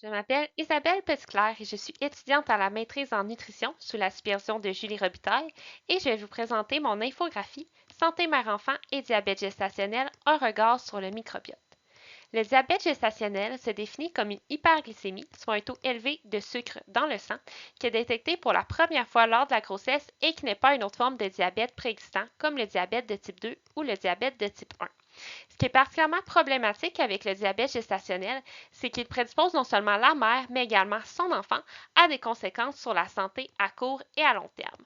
Je m'appelle Isabelle Petitclerc et je suis étudiante à la maîtrise en nutrition sous la supervision de Julie Robitaille et je vais vous présenter mon infographie Santé mère-enfant et diabète gestationnel, un regard sur le microbiote. Le diabète gestationnel se définit comme une hyperglycémie, soit un taux élevé de sucre dans le sang, qui est détecté pour la première fois lors de la grossesse et qui n'est pas une autre forme de diabète préexistant comme le diabète de type 2 ou le diabète de type 1. Ce qui est particulièrement problématique avec le diabète gestationnel, c'est qu'il prédispose non seulement la mère, mais également son enfant à des conséquences sur la santé à court et à long terme.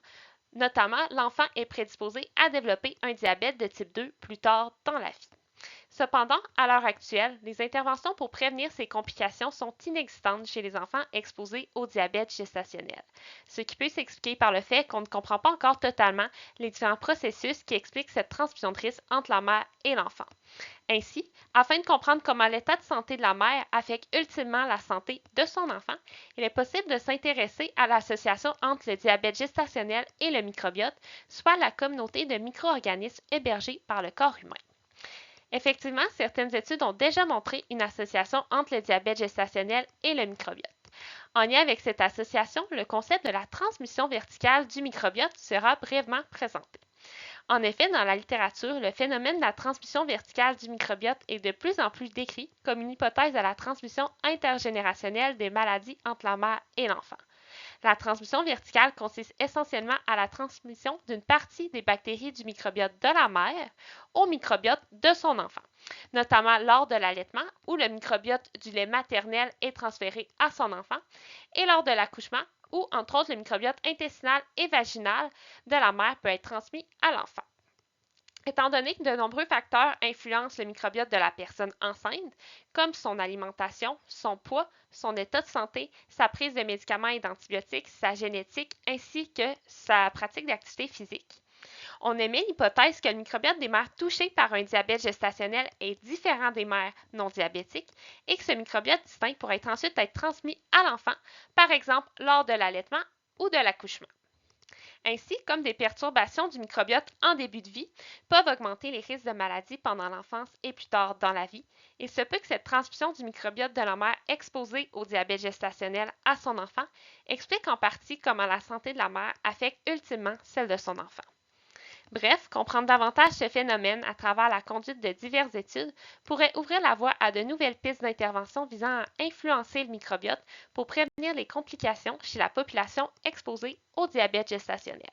Notamment, l'enfant est prédisposé à développer un diabète de type 2 plus tard dans la vie. Cependant, à l'heure actuelle, les interventions pour prévenir ces complications sont inexistantes chez les enfants exposés au diabète gestationnel, ce qui peut s'expliquer par le fait qu'on ne comprend pas encore totalement les différents processus qui expliquent cette transmission de risque entre la mère et l'enfant. Ainsi, afin de comprendre comment l'état de santé de la mère affecte ultimement la santé de son enfant, il est possible de s'intéresser à l'association entre le diabète gestationnel et le microbiote, soit la communauté de micro-organismes hébergés par le corps humain. Effectivement, certaines études ont déjà montré une association entre le diabète gestationnel et le microbiote. En lien avec cette association, le concept de la transmission verticale du microbiote sera brièvement présenté. En effet, dans la littérature, le phénomène de la transmission verticale du microbiote est de plus en plus décrit comme une hypothèse de la transmission intergénérationnelle des maladies entre la mère et l'enfant. La transmission verticale consiste essentiellement à la transmission d'une partie des bactéries du microbiote de la mère au microbiote de son enfant, notamment lors de l'allaitement où le microbiote du lait maternel est transféré à son enfant et lors de l'accouchement où, entre autres, le microbiote intestinal et vaginal de la mère peut être transmis à l'enfant. Étant donné que de nombreux facteurs influencent le microbiote de la personne enceinte, comme son alimentation, son poids, son état de santé, sa prise de médicaments et d'antibiotiques, sa génétique, ainsi que sa pratique d'activité physique, on émet l'hypothèse que le microbiote des mères touchées par un diabète gestationnel est différent des mères non diabétiques et que ce microbiote distinct pourrait ensuite être transmis à l'enfant, par exemple lors de l'allaitement ou de l'accouchement. Ainsi, comme des perturbations du microbiote en début de vie peuvent augmenter les risques de maladies pendant l'enfance et plus tard dans la vie, il se peut que cette transmission du microbiote de la mère exposée au diabète gestationnel à son enfant explique en partie comment la santé de la mère affecte ultimement celle de son enfant. Bref, comprendre davantage ce phénomène à travers la conduite de diverses études pourrait ouvrir la voie à de nouvelles pistes d'intervention visant à influencer le microbiote pour prévenir les complications chez la population exposée au diabète gestationnel.